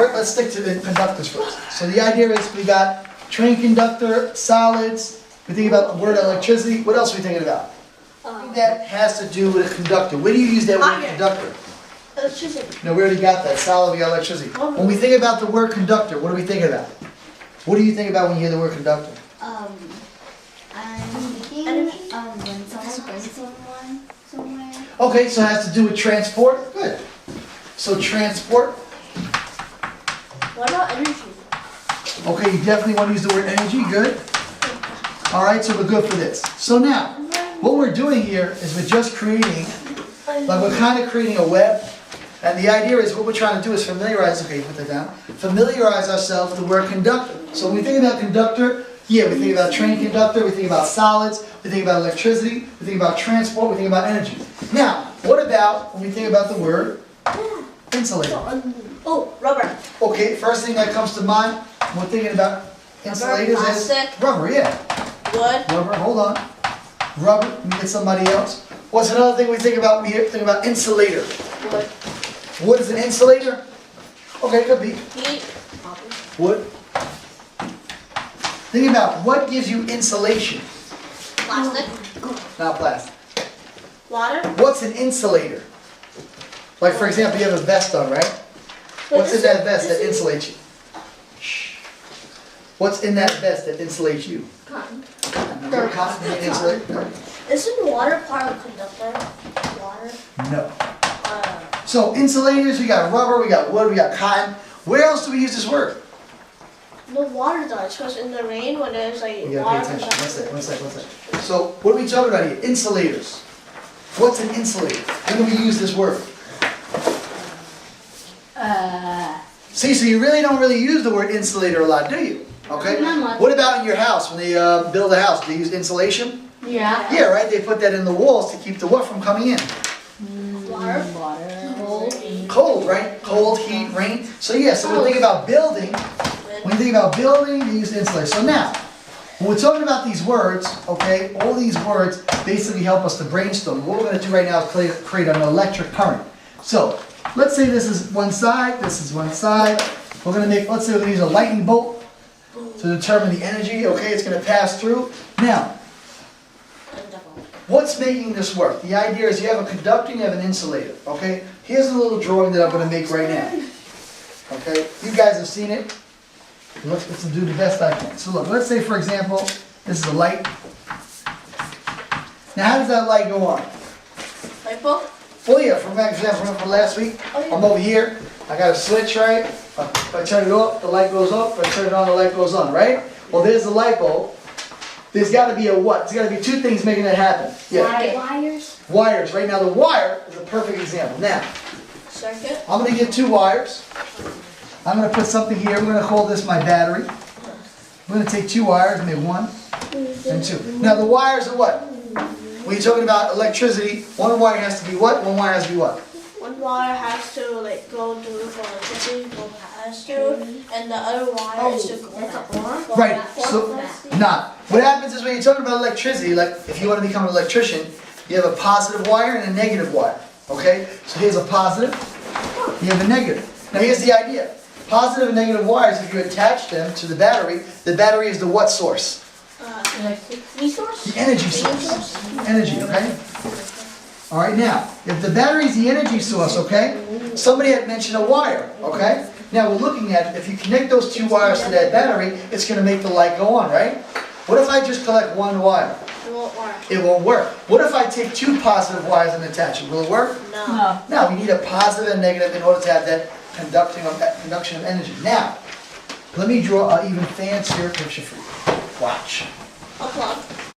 Alright, let's stick to the conductors first. So the idea is we got train conductor, solids, we think about the word electricity. What else are we thinking about? That has to do with a conductor. Where do you use that word conductor? Electricity. No, we already got that. Solid, we got electricity. When we think about the word conductor, what are we thinking about? What do you think about when you hear the word conductor? I'm thinking, when someone brings someone somewhere. Okay, so it has to do with transport. Good. So transport. What about energy? Okay, you definitely want to use the word energy. Good. All right, so we're good for this. So now, what we're doing here is we're just creating, like we're kind of creating a web. And the idea is what we're trying to do is familiarize, okay, put that down, familiarize ourselves with the word conductor. So when we think about conductor, yeah, we think about train conductor, we think about solids, we think about electricity, we think about transport, we think about energy. Now, what about when we think about the word insulator? Oh, rubber. Okay, first thing that comes to mind when we're thinking about insulators is plastic. rubber, yeah. Wood. Rubber, hold on. Rubber, let me get somebody else. What's another thing we think about? We think about insulator. Wood. Wood is an insulator? Okay, could be. Heat. Wood. Think about what gives you insulation. Plastic. Not plastic. Water. What's an insulator? Like for example, you have a vest on, right? What's in that vest that insulates you? Shh. What's in that vest that insulates you? Cotton. Okay, cotton and insulate? No. Isn't water part of conductor? Water. No. So insulators, we got rubber, we got wood, we got cotton. Where else do we use this word? The water does, because in the rain when there's like You gotta water pay attention. conductor. One sec. So what are we talking about here? Insulators. What's an insulator? When do we use this word? See, so you really don't use the word insulator a lot, do you? Okay. Not much. What about in your house? When they build a house, do they use insulation? Yeah. Yeah, right? They put that in the walls to keep the what from coming in? Water. Cold, right? Cold, heat, rain. So yeah, so when we think about building, when you think about building, you use insulation. So now, when we're talking about these words, okay, all these words basically help us to brainstorm. What we're going to do right now is create an electric current. So, let's say this is one side, this is one side. We're going to make, let's say we're going to use a lightning bolt to determine the energy, okay, it's going to pass through. Now, what's making this work? The idea is you have a conductor, you have an insulator, okay? Here's a little drawing that I'm going to make right now, okay? You guys have seen it. Let's do the best I can. So look, let's say for example, this is a light. Now how does that light go on? Light bulb. Well yeah, for example, from last week, I'm over here, I got a switch, right? If I turn it off, the light goes off. If I turn it on, the light goes on, right? Well there's the light bulb. There's got to be a what? There's got to be two things making that happen. Yeah. Wires. Wires, right? Now the wire is a perfect example. Now, Circuit. I'm going to get two wires. I'm going to put something here. We're going to call this my battery. I'm going to take two wires, maybe one and two. Now the wires are what? When you're talking about electricity, one wire has to be what? One wire has to be what? One wire has to like go through for electricity, go past through, and the other wire is to go back. Right, so, not. What happens is when you're talking about electricity, like if you want to become an electrician, you have a positive wire and a negative wire, okay? So here's a positive, you have a negative. Now here's the idea. Positive and negative wires, if you attach them to the battery is the what source? Resource? The energy source. Energy, okay? All right, now, if the battery is the energy source, okay, somebody had mentioned a wire, okay? Now we're looking at, if you connect those two wires to that battery, it's going to make the light go on, right? What if I just collect one wire? It won't work. It won't work. What if I take two positive wires and attach them? Will it work? No. No, we need a positive and negative in order to have that conduction of energy. Now, let me draw an even fancier picture for you. Watch. A plug.